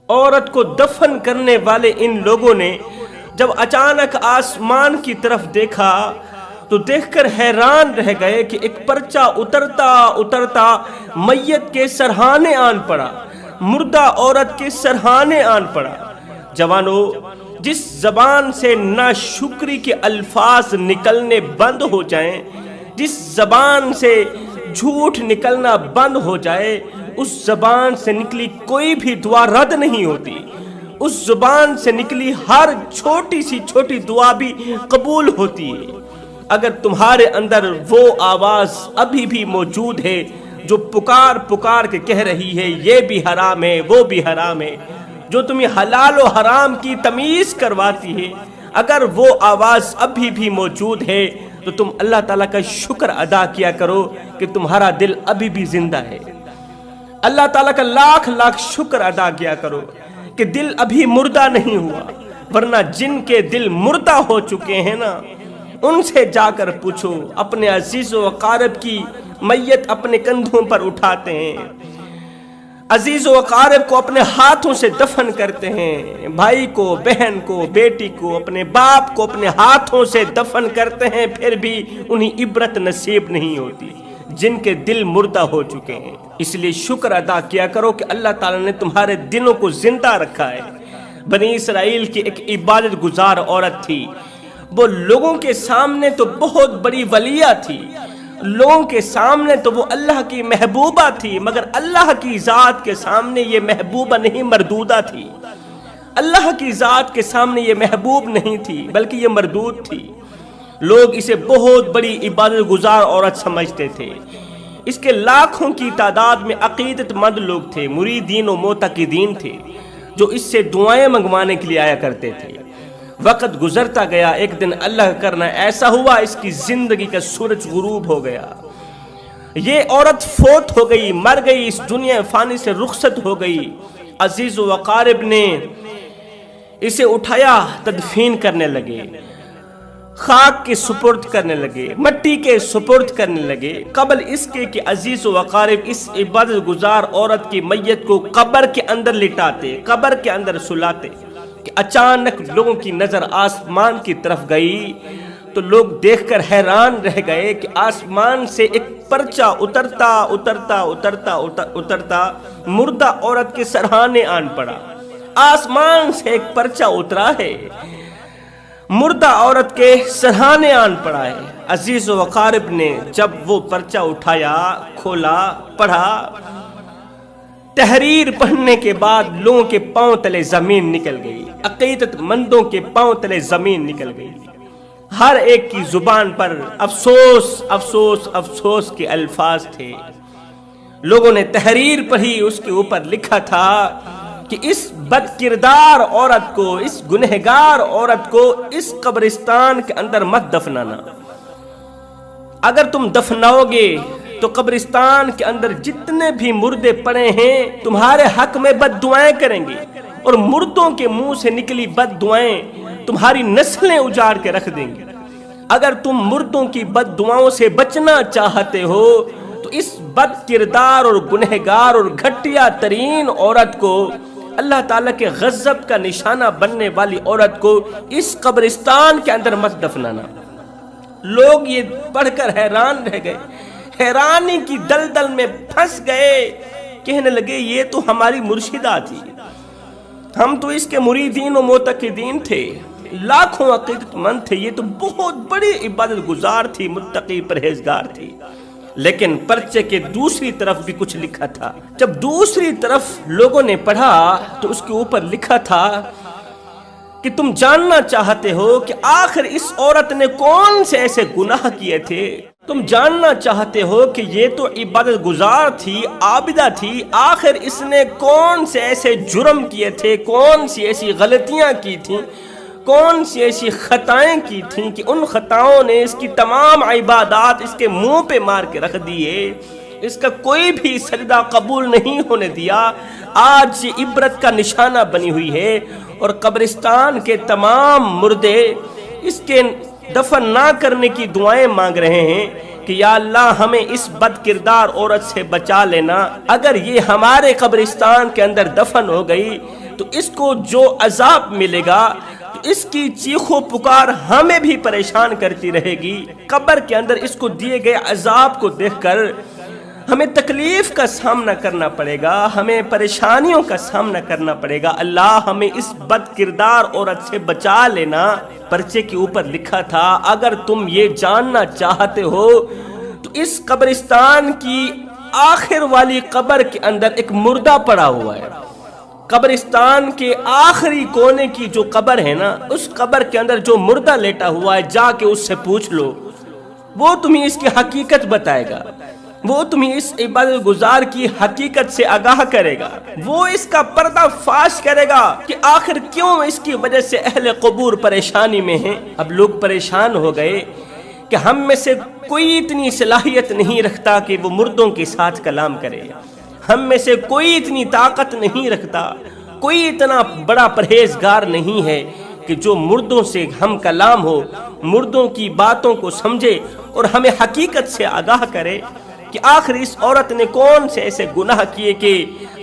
عورت کو دفن کرنے والے ان لوگوں نے جب اچانک آسمان کی طرف دیکھا تو دیکھ کر حیران رہ گئے کہ ایک پرچہ اترتا اترتا میت کے سرہانے آن پڑا، مردہ عورت کے سرہانے آن پڑا۔ جوانو، جس زبان سے ناشکری کے الفاظ نکلنے بند ہو جائیں، جس زبان سے جھوٹ نکلنا بند ہو جائے، اس زبان سے نکلی کوئی بھی دعا رد نہیں ہوتی، اس زبان سے نکلی ہر چھوٹی سی چھوٹی دعا بھی قبول ہوتی ہے۔ اگر تمہارے اندر وہ آواز ابھی بھی موجود ہے جو پکار پکار کے کہہ رہی ہے یہ بھی حرام ہے وہ بھی حرام ہے، جو تمہیں حلال و حرام کی تمیز کرواتی ہے، اگر وہ آواز ابھی بھی موجود ہے تو تم اللہ تعالیٰ کا شکر ادا کیا کرو کہ تمہارا دل ابھی بھی زندہ ہے۔ اللہ تعالیٰ کا لاکھ لاکھ شکر ادا کیا کرو کہ دل ابھی مردہ نہیں ہوا، ورنہ جن کے دل مردہ ہو چکے ہیں نا، ان سے جا کر پوچھو، اپنے عزیز و اقارب کی میت اپنے کندھوں پر اٹھاتے ہیں، عزیز و اقارب کو اپنے ہاتھوں سے دفن کرتے ہیں، بھائی کو، بہن کو، بیٹی کو، اپنے باپ کو اپنے ہاتھوں سے دفن کرتے ہیں، پھر بھی انہیں عبرت نصیب نہیں ہوتی جن کے دل مردہ ہو چکے ہیں۔ اس لیے شکر ادا کیا کرو کہ اللہ تعالیٰ نے تمہارے دلوں کو زندہ رکھا ہے۔ بنی اسرائیل کی ایک عبادت گزار عورت تھی، وہ لوگوں کے سامنے تو بہت بڑی ولیہ تھی، لوگوں کے سامنے تو وہ اللہ کی محبوبہ تھی، مگر اللہ کی ذات کے سامنے یہ محبوبہ نہیں، مردودہ تھی۔ اللہ کی ذات کے سامنے یہ محبوب نہیں تھی بلکہ یہ مردود تھی۔ لوگ اسے بہت بڑی عبادت گزار عورت سمجھتے تھے۔ اس کے لاکھوں کی تعداد میں عقیدت مند لوگ تھے، مریدین و معتقدین تھے، جو اس سے دعائیں منگوانے کے لیے آیا کرتے تھے۔ وقت گزرتا گیا، ایک دن اللہ کا کرنا ایسا ہوا، اس کی زندگی کا سورج غروب ہو گیا، یہ عورت فوت ہو گئی، مر گئی، اس دنیا فانی سے رخصت ہو گئی۔ عزیز و اقارب نے اسے اٹھایا، تدفین کرنے لگے، خاک کے سپرد کرنے لگے، مٹی کے سپرد کرنے لگے، قبل اس کے کہ عزیز و اقارب اس عبادت گزار عورت کی میت کو قبر کے اندر لٹاتے، قبر کے اندر سلاتے، کہ اچانک لوگوں کی نظر آسمان کی طرف گئی تو لوگ دیکھ کر حیران رہ گئے کہ آسمان سے ایک پرچہ اترتا اترتا اترتا اترتا مردہ عورت کے سرہانے آن پڑا۔ آسمان سے ایک پرچہ اترا ہے، مردہ عورت کے سرہانے آن پڑا ہے۔ عزیز و اقارب نے جب وہ پرچہ اٹھایا، کھولا، پڑھا، تحریر پڑھنے کے بعد لوگوں کے پاؤں تلے زمین نکل گئی، عقیدت مندوں کے پاؤں تلے زمین نکل گئی۔ ہر ایک کی زبان پر افسوس افسوس افسوس کے الفاظ تھے۔ لوگوں نے تحریر پڑھی، اس کے اوپر لکھا تھا کہ اس بد کردار عورت کو، اس گنہگار عورت کو اس قبرستان کے اندر مت دفنانا، اگر تم دفناؤ گے تو قبرستان کے اندر جتنے بھی مردے پڑے ہیں تمہارے حق میں بد دعائیں کریں گے، اور مردوں کے منہ سے نکلی بد دعائیں تمہاری نسلیں اجاڑ کے رکھ دیں گے۔ اگر تم مردوں کی بد دعاؤں سے بچنا چاہتے ہو تو اس بد کردار اور گنہگار اور گھٹیا ترین عورت کو، اللہ تعالیٰ کے غضب کا نشانہ بننے والی عورت کو اس قبرستان کے اندر مت دفنانا۔ لوگ یہ پڑھ کر حیران رہ گئے، حیرانی کی دلدل میں پھنس گئے، کہنے لگے یہ تو ہماری مرشدہ تھی، ہم تو اس کے مریدین و معتقدین تھے، لاکھوں عقیدت مند تھے، یہ تو بہت بڑی عبادت گزار تھی، متقی پرہیزگار تھی۔ لیکن پرچے کے دوسری طرف بھی کچھ لکھا تھا۔ جب دوسری طرف لوگوں نے پڑھا تو اس کے اوپر لکھا تھا کہ تم جاننا چاہتے ہو کہ آخر اس عورت نے کون سے ایسے گناہ کیے تھے، تم جاننا چاہتے ہو کہ یہ تو عبادت گزار تھی، عابدہ تھی، آخر اس نے کون سے ایسے جرم کیے تھے، کون سی ایسی غلطیاں کی تھیں، کون سی ایسی خطائیں کی تھیں کہ ان خطاؤں نے اس کی تمام عبادات اس کے منہ پہ مار کے رکھ دیے، اس کا کوئی بھی سجدہ قبول نہیں ہونے دیا۔ آج یہ عبرت کا نشانہ بنی ہوئی ہے، اور قبرستان کے تمام مردے اس کے دفن نہ کرنے کی دعائیں مانگ رہے ہیں کہ یا اللہ ہمیں اس بد کردار عورت سے بچا لینا، اگر یہ ہمارے قبرستان کے اندر دفن ہو گئی تو اس کو جو عذاب ملے گا تو اس کی چیخو پکار ہمیں بھی پریشان کرتی رہے گی۔ قبر کے اندر اس کو دیے گئے عذاب کو دیکھ کر ہمیں تکلیف کا سامنا کرنا پڑے گا، ہمیں پریشانیوں کا سامنا کرنا پڑے گا۔ اللہ ہمیں اس بد کردار عورت سے بچا لینا۔ پرچے کے اوپر لکھا تھا اگر تم یہ جاننا چاہتے ہو تو اس قبرستان کی آخر والی قبر کے اندر ایک مردہ پڑا ہوا ہے۔ قبرستان کے آخری کونے کی جو قبر ہے نا، اس قبر کے اندر جو مردہ لیٹا ہوا ہے، جا کے اس سے پوچھ لو، وہ تمہیں اس کی حقیقت بتائے گا، وہ تمہیں اس عبادت گزار کی حقیقت سے آگاہ کرے گا، وہ اس کا پردہ فاش کرے گا کہ آخر کیوں اس کی وجہ سے اہل قبور پریشانی میں ہیں۔ اب لوگ پریشان ہو گئے کہ ہم میں سے کوئی اتنی صلاحیت نہیں رکھتا کہ وہ مردوں کے ساتھ کلام کرے، ہم میں سے کوئی اتنی طاقت نہیں رکھتا، کوئی اتنا بڑا پرہیزگار نہیں ہے کہ جو مردوں سے ہم کلام ہو، مردوں کی باتوں کو سمجھے اور ہمیں حقیقت سے آگاہ کرے کہ آخر اس عورت نے کون سے ایسے گناہ کیے کہ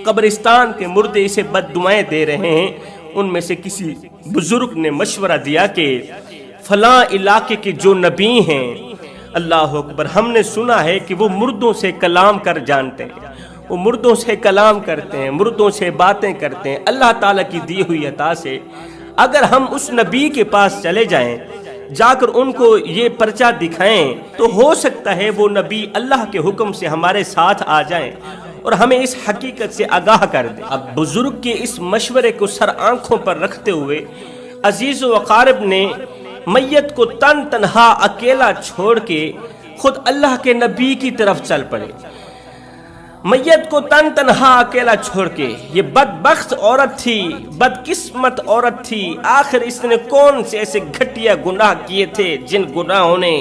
قبرستان کے مردے اسے بد دعائیں دے رہے ہیں۔ ان میں سے کسی بزرگ نے مشورہ دیا کہ فلاں علاقے کے جو نبی ہیں، اللہ اکبر، ہم نے سنا ہے کہ وہ مردوں سے کلام کر جانتے ہیں، وہ مردوں سے کلام کرتے ہیں، مردوں سے باتیں کرتے ہیں اللہ تعالیٰ کی دی ہوئی عطا سے۔ اگر ہم اس نبی کے پاس چلے جائیں، جا کر ان کو یہ پرچہ دکھائیں، تو ہو سکتا ہے وہ نبی اللہ کے حکم سے ہمارے ساتھ آ جائیں اور ہمیں اس حقیقت سے آگاہ کر دیں۔ اب بزرگ کے اس مشورے کو سر آنکھوں پر رکھتے ہوئے عزیز و اقارب نے میت کو تنہا اکیلا چھوڑ کے خود اللہ کے نبی کی طرف چل پڑے۔ میت کو تنہا اکیلا چھوڑ کے، یہ بدبخت عورت تھی، بدقسمت عورت تھی، آخر اس نے کون سے ایسے گھٹیا گناہ کیے تھے جن گناہوں نے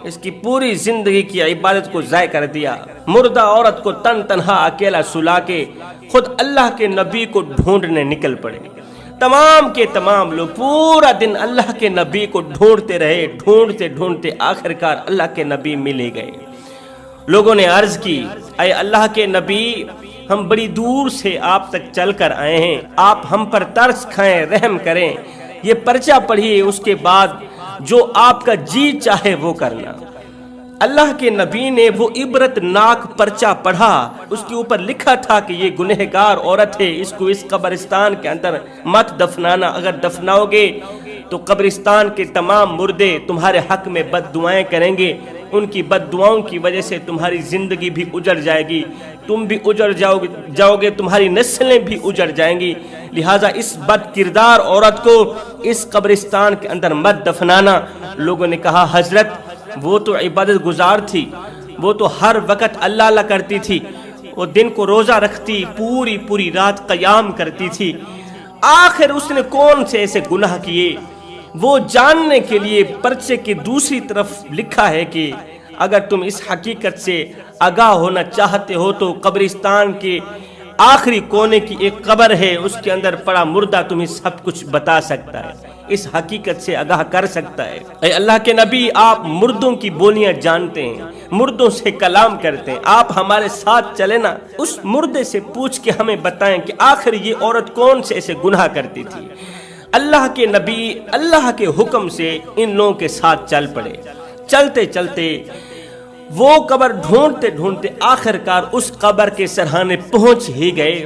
اس کی پوری زندگی کی عبادت کو ضائع کر دیا۔ مردہ عورت کو تنہا اکیلا سلا کے خود اللہ کے نبی کو ڈھونڈنے نکل پڑے۔ تمام کے تمام لوگ پورا دن اللہ کے نبی کو ڈھونڈتے رہے، ڈھونڈتے آخرکار اللہ کے نبی ملے گئے۔ لوگوں نے عرض کی، اے اللہ کے نبی، ہم بڑی دور سے آپ تک چل کر آئے ہیں، آپ ہم پر ترس کھائیں، رحم کریں، یہ پرچہ پڑھیے، اس کے بعد جو آپ کا جی چاہے وہ کرنا۔ اللہ کے نبی نے وہ عبرت ناک پرچہ پڑھا، اس کے اوپر لکھا تھا کہ یہ گنہگار عورت ہے، اس کو اس قبرستان کے اندر مت دفنانا، اگر دفناؤ گے تو قبرستان کے تمام مردے تمہارے حق میں بد دعائیں کریں گے، ان کی بد دعاؤں کی وجہ سے تمہاری زندگی بھی اجڑ جائے گی، تم بھی اجڑ جاؤ گے، تمہاری نسلیں بھی اجڑ جائیں گی، لہٰذا اس بد کردار عورت کو اس قبرستان کے اندر مت دفنانا۔ لوگوں نے کہا حضرت وہ تو عبادت گزار تھی، وہ تو ہر وقت اللہ اللہ کرتی تھی، وہ دن کو روزہ رکھتی، پوری رات قیام کرتی تھی، آخر اس نے کون سے ایسے گناہ کیے؟ وہ جاننے کے لیے پرچے کی دوسری طرف لکھا ہے کہ اگر تم اس حقیقت سے آگاہ ہونا چاہتے ہو تو قبرستان کے آخری کونے کی ایک قبر ہے، اس کے اندر پڑا مردہ تمہیں سب کچھ بتا سکتا ہے، اس حقیقت سے آگاہ کر سکتا ہے۔ اے اللہ کے نبی، آپ مردوں کی بولیاں جانتے ہیں، مردوں سے کلام کرتے ہیں، آپ ہمارے ساتھ چلے نا، اس مردے سے پوچھ کے ہمیں بتائیں کہ آخر یہ عورت کون سے ایسے گناہ کرتی تھی۔ اللہ کے نبی اللہ کے حکم سے ان لوگوں کے ساتھ چل پڑے۔ چلتے وہ قبر ڈھونڈتے آخرکار اس قبر کے سرحانے پہنچ ہی گئے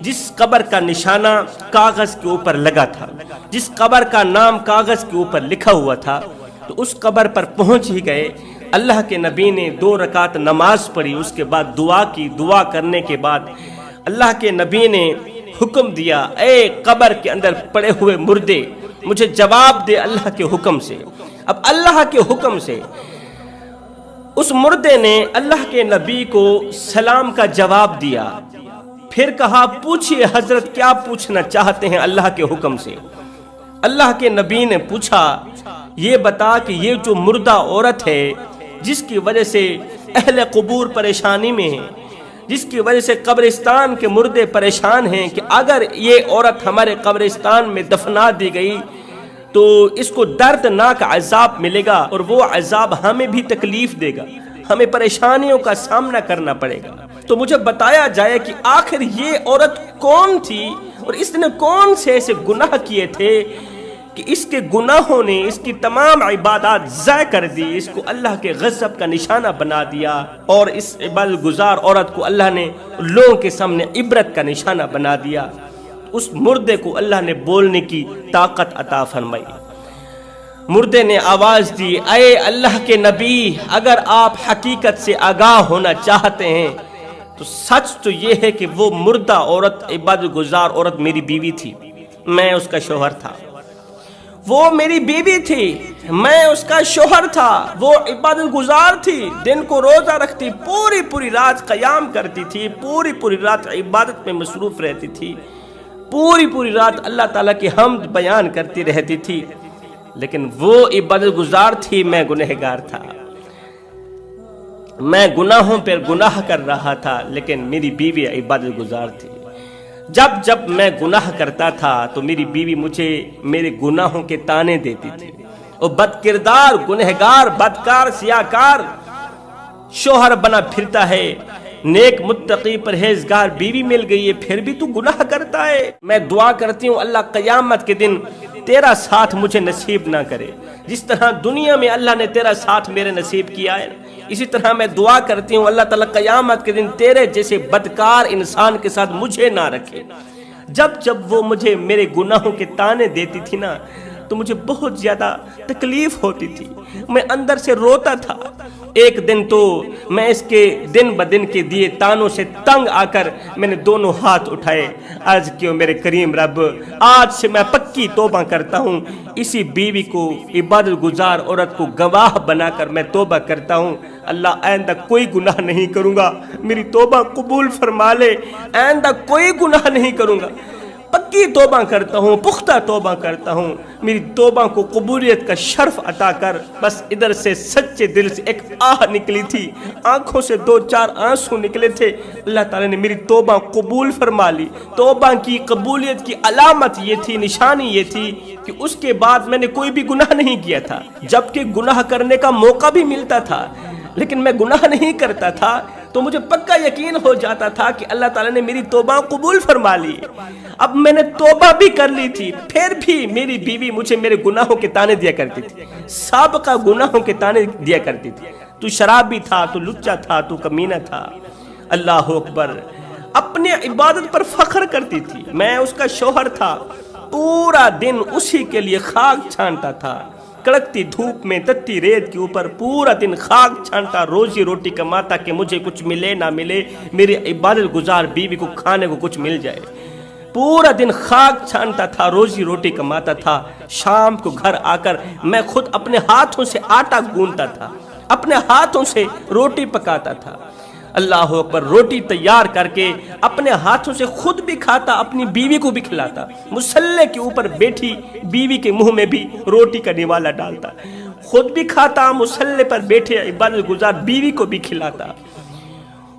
جس قبر کا نشانہ کاغذ کے اوپر لگا تھا، جس قبر کا نام کاغذ کے اوپر لکھا ہوا تھا۔ تو اس قبر پر پہنچ ہی گئے۔ اللہ کے نبی نے 2 رکعت نماز پڑھی، اس کے بعد دعا کی، دعا کرنے کے بعد اللہ کے نبی نے حکم دیا، اے قبر کے اندر پڑے ہوئے مردے، مجھے جواب دے اللہ کے حکم سے۔ اب اللہ کے حکم سے اس مردے نے اللہ کے نبی کو سلام کا جواب دیا، پھر کہا پوچھئے حضرت کیا پوچھنا چاہتے ہیں اللہ کے حکم سے۔ اللہ کے نبی نے پوچھا، یہ بتا کہ یہ جو مردہ عورت ہے جس کی وجہ سے اہل قبور پریشانی میں ہیں، جس کی وجہ سے قبرستان کے مردے پریشان ہیں کہ اگر یہ عورت ہمارے قبرستان میں دفنا دی گئی تو اس کو دردناک عذاب ملے گا اور وہ عذاب ہمیں بھی تکلیف دے گا، ہمیں پریشانیوں کا سامنا کرنا پڑے گا، تو مجھے بتایا جائے کہ آخر یہ عورت کون تھی اور اس نے کون سے ایسے گناہ کیے تھے کہ اس کے گناہوں نے اس کی تمام عبادات ضائع کر دی، اس کو اللہ کے غضب کا نشانہ بنا دیا، اور اس عبادت گزار عورت کو اللہ نے لوگوں کے سامنے عبرت کا نشانہ بنا دیا۔ اس مردے کو اللہ نے بولنے کی طاقت عطا فرمائی۔ مردے نے آواز دی، اے اللہ کے نبی، اگر آپ حقیقت سے آگاہ ہونا چاہتے ہیں تو سچ تو یہ ہے کہ وہ مردہ عورت، عبادت گزار عورت میری بیوی تھی، میں اس کا شوہر تھا۔ وہ میری بیوی تھی، میں اس کا شوہر تھا۔ وہ عبادت گزار تھی، دن کو روزہ رکھتی، پوری رات قیام کرتی تھی، پوری رات عبادت میں مصروف رہتی تھی، پوری رات اللہ تعالیٰ کی حمد بیان کرتی رہتی تھی، لیکن وہ عبادت گزار تھی، میں گنہگار تھا۔ میں گناہوں پر گناہ کر رہا تھا، لیکن میری بیوی عبادت گزار تھی۔ جب میں گناہ کرتا تھا تو میری بیوی مجھے میرے گناہوں کے تانے دیتی تھی۔ وہ بد کردار، گنہگار، بدکار، سیاہکار شوہر بنا پھرتا ہے، نیک متقی پرہیزگار بیوی مل گئی ہے، پھر بھی تو گناہ کرتا ہے۔ میں دعا کرتی ہوں اللہ قیامت کے دن تیرا ساتھ مجھے نصیب نہ کرے، جس طرح دنیا میں اللہ نے تیرا ساتھ میرے نصیب کیا ہے، اسی طرح میں دعا کرتی ہوں اللہ تعالیٰ قیامت کے دن تیرے جیسے بدکار انسان کے ساتھ مجھے نہ رکھے۔ جب وہ مجھے میرے گناہوں کے تانے دیتی تھی نا تو مجھے بہت زیادہ تکلیف ہوتی تھی، میں اندر سے روتا تھا۔ ایک دن تو میں اس کے دن بدن کے دیے تانوں سے تنگ آ کر میں نے دونوں ہاتھ اٹھائے، عرض کیوں میرے کریم رب، آج سے میں پکی توبہ کرتا ہوں، اسی بیوی کو، عبادت گزار عورت کو گواہ بنا کر میں توبہ کرتا ہوں، اللہ آئندہ کوئی گناہ نہیں کروں گا، میری توبہ قبول فرما لے، آئندہ کوئی گناہ نہیں کروں گا، پکی توبہ کرتا ہوں، پختہ توبہ کرتا ہوں، میری توبہ کو قبولیت کا شرف عطا کر۔ بس ادھر سے سچے دل سے ایک آہ نکلی تھی، آنکھوں سے 2-4 آنسو نکلے تھے، اللہ تعالیٰ نے میری توبہ قبول فرما لی۔ توبہ کی قبولیت کی علامت یہ تھی، نشانی یہ تھی کہ اس کے بعد میں نے کوئی بھی گناہ نہیں کیا تھا، جبکہ گناہ کرنے کا موقع بھی ملتا تھا، لیکن میں گناہ نہیں کرتا تھا، تو مجھے پکا یقین ہو جاتا تھا کہ اللہ تعالیٰ نے میری توبہ قبول فرما لی۔ اب میں نے توبہ بھی کر لی تھی، پھر بھی میری بیوی مجھے میرے گناہوں کے تانے دیا کرتی تھی، سابقہ گناہوں کے تانے دیا کرتی تھی، تو شرابی تھا، تو لچا تھا، تو کمینہ تھا۔ اللہ اکبر، اپنے عبادت پر فخر کرتی تھی، میں اس کا شوہر تھا، پورا دن اسی کے لیے خاک چھانتا تھا، کڑکتی دھوپ میں، تتی ریت کے اوپر پورا دن خاک چھانتا، روزی روٹی کماتا کہ مجھے کچھ ملے نہ ملے، میری عبادت گزار بیوی کو کھانے کو کچھ مل جائے۔ پورا دن خاک چھانتا تھا، روزی روٹی کماتا تھا، شام کو گھر آ کر میں خود اپنے ہاتھوں سے آٹا گوندتا تھا، اپنے ہاتھوں سے روٹی پکاتا تھا۔ اللہ اکبر، روٹی تیار کر کے اپنے ہاتھوں سے خود بھی کھاتا، اپنی بیوی کو بھی کھلاتا، مصلے کے اوپر بیٹھی بیوی کے منہ میں بھی روٹی کا نوالا ڈالتا، خود بھی کھاتا، مصلے پر بیٹھے عبادت گزار بیوی کو بھی کھلاتا۔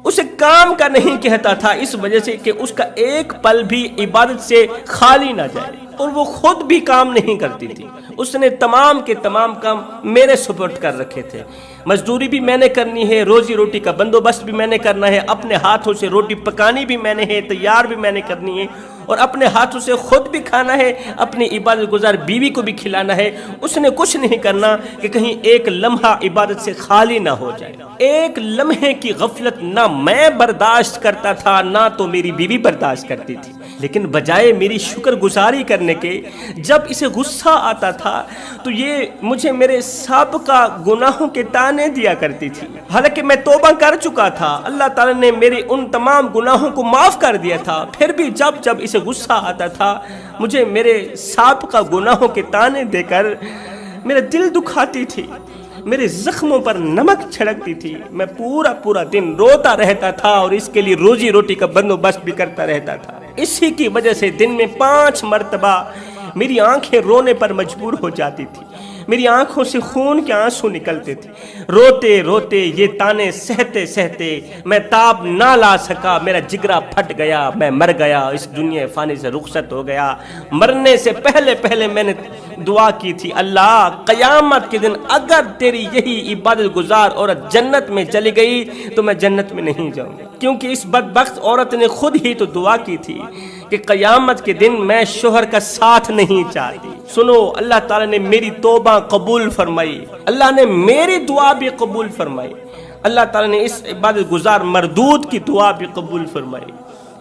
اسے کام کا نہیں کہتا تھا، اس وجہ سے کہ اس کا ایک پل بھی عبادت سے خالی نہ جائے، اور وہ خود بھی کام نہیں کرتی تھی، اس نے تمام کے تمام کام میرے سپرد کر رکھے تھے۔ مزدوری بھی میں نے کرنی ہے، روزی روٹی کا بندوبست بھی میں نے کرنا ہے، اپنے ہاتھوں سے روٹی پکانی بھی میں نے ہے، تیار بھی میں نے کرنی ہے، اور اپنے ہاتھوں سے خود بھی کھانا ہے، اپنی عبادت گزار بیوی کو بھی کھلانا ہے۔ اس نے کچھ نہیں کرنا کہ کہیں ایک لمحہ عبادت سے خالی نہ ہو جائے، ایک لمحے کی غفلت نہ میں برداشت کرتا تھا، نہ تو میری بیوی برداشت کرتی تھی، لیکن بجائے میری شکر گزاری کرنے کے، جب اسے غصہ آتا تھا تو یہ مجھے میرے سابقہ گناہوں کے تانے دیا کرتی تھی، حالانکہ میں توبہ کر چکا تھا، اللہ تعالیٰ نے میری ان تمام گناہوں کو معاف کر دیا تھا، پھر بھی جب اسے غصہ آتا تھا مجھے میرے سابقہ گناہوں کے تانے دے کر میرا دل دکھاتی تھی، میرے زخموں پر نمک چھڑکتی تھی، میں پورا دن روتا رہتا تھا، اور اس کے لیے روزی روٹی کا بندوبست بھی کرتا رہتا تھا۔ اسی کی وجہ سے دن میں 5 مرتبہ میری آنکھیں رونے پر مجبور ہو جاتی تھی، میری آنکھوں سے خون کے آنسو نکلتے تھے، روتے روتے یہ تانے سہتے سہتے میں تاب نہ لا سکا، میرا جگرا پھٹ گیا، میں مر گیا، اس دنیا فانی سے رخصت ہو گیا۔ مرنے سے پہلے میں نے دعا کی تھی، اللہ قیامت کے دن اگر تیری یہی عبادت گزار عورت جنت میں چلی گئی تو میں جنت میں نہیں جاؤں گا، کیونکہ اس بدبخت عورت نے خود ہی تو دعا کی تھی کہ قیامت کے دن میں شوہر کا ساتھ نہیں چاہتی۔ سنو، اللہ تعالیٰ نے میری توبہ قبول فرمائی، اللہ نے میری دعا بھی قبول فرمائی، اللہ تعالیٰ نے اس عبادت گزار مردود کی دعا بھی قبول فرمائی۔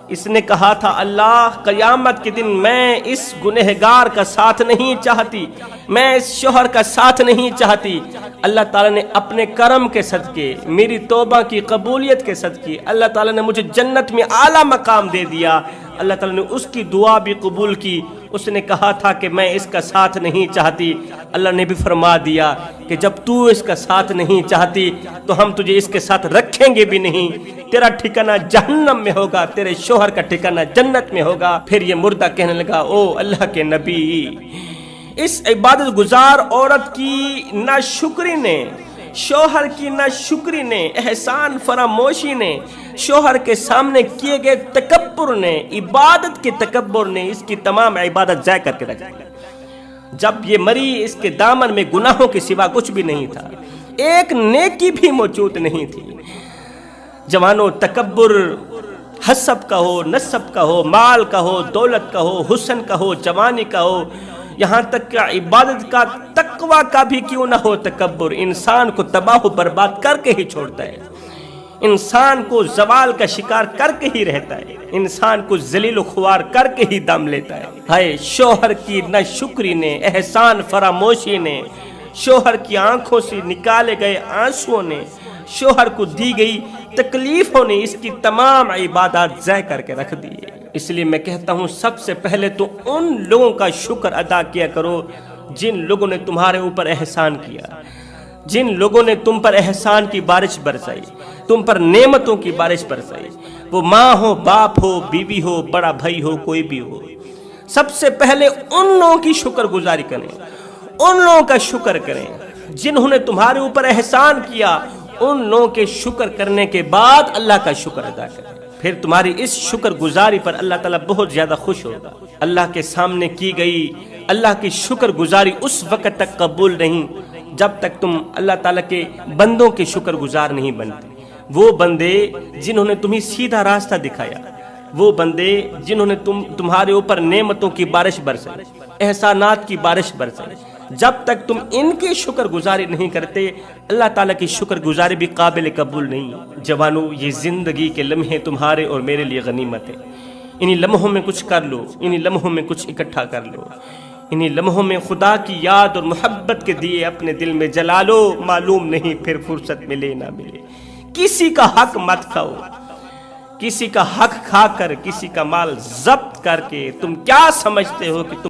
اس نے کہا تھا اللہ قیامت کے دن میں اس گنہگار کا ساتھ نہیں چاہتی، میں اس شوہر کا ساتھ نہیں چاہتی۔ اللہ تعالیٰ نے اپنے کرم کے صدقے، میری توبہ کی قبولیت کے صدقے، اللہ تعالیٰ نے مجھے جنت میں اعلیٰ مقام دے دیا۔ اللہ تعالیٰ نے اس کی دعا بھی قبول کی۔ اس نے کہا تھا کہ میں اس کا ساتھ نہیں چاہتی، اللہ نے بھی فرما دیا کہ جب تو اس کا ساتھ نہیں چاہتی تو ہم تجھے اس کے ساتھ رکھیں گے بھی نہیں، تیرا ٹھکانہ جہنم میں ہوگا، تیرے شوہر کا ٹھکانہ جنت میں ہوگا۔ پھر یہ مردہ کہنے لگا او اللہ کے نبی، اس عبادت گزار عورت کی ناشکری نے، شوہر کی ناشکری نے، احسان فراموشی نے، شوہر کے سامنے کیے گئے تکبر نے، عبادت کے تکبر نے اس کی تمام عبادت ضائع کر کے رکھ دی۔ جب یہ مری اس کے دامن میں گناہوں کے سوا کچھ بھی نہیں تھا، ایک نیکی بھی موجود نہیں تھی۔ جوانوں، تکبر حسب کا ہو، نسب کا ہو، مال کا ہو، دولت کا ہو، حسن کا ہو، جوانی کا ہو، یہاں تک کہ عبادت کا، تقوی کا بھی کیوں نہ ہو، تکبر انسان کو تباہ و برباد کر کے ہی چھوڑتا ہے، انسان کو زوال کا شکار کر کے ہی رہتا ہے، انسان کو ذلیل و خوار کر کے ہی دم لیتا ہے۔ ہائے شوہر کی ناشکری نے، احسان فراموشی نے، شوہر کی آنکھوں سے نکالے گئے آنسوؤں نے، شوہر کو دی گئی تکلیفوں نے اس کی تمام عبادات ضائع کر کے رکھ دی۔ اس لیے میں کہتا ہوں سب سے پہلے تو ان لوگوں کا شکر ادا کیا کرو جن لوگوں نے تمہارے اوپر احسان کیا، جن لوگوں نے تم پر احسان کی بارش برسائی، تم پر نعمتوں کی بارش برسائی، وہ ماں ہو، باپ ہو، بیوی ہو، بڑا بھائی ہو، کوئی بھی ہو۔ سب سے پہلے ان لوگوں کی شکر گزاری کریں، ان لوگوں کا شکر کریں جنہوں نے تمہارے اوپر احسان کیا، ان لوگوں کے شکر کرنے کے بعد اللہ کا شکر ادا کریں، پھر تمہاری اس شکر گزاری پر اللہ تعالیٰ بہت زیادہ خوش ہوگا۔ اللہ کے سامنے کی گئی اللہ کی شکر گزاری اس وقت تک قبول نہیں جب تک تم اللہ تعالیٰ کے بندوں کے شکر گزار نہیں بنتے۔ وہ بندے جنہوں نے تمہیں سیدھا راستہ دکھایا، وہ بندے جنہوں نے تمہارے اوپر نعمتوں کی بارش برسائی، احسانات کی بارش برسائی، جب تک تم ان کی شکر گزاری نہیں کرتے اللہ تعالیٰ کی شکر گزاری بھی قابل قبول نہیں۔ جوانو، یہ زندگی کے لمحے تمہارے اور میرے لیے غنیمت ہے، انہی لمحوں میں کچھ کر لو، انہی لمحوں میں کچھ اکٹھا کر لو، انہی لمحوں میں خدا کی یاد اور محبت کے دیے اپنے دل میں جلا لو، معلوم نہیں پھر فرصت ملے نہ ملے۔ کسی کا حق مت کھاؤ، کسی کا حق کھا کر کسی کا مال ضبط کر کے تم کیا سمجھتے ہو کہ تم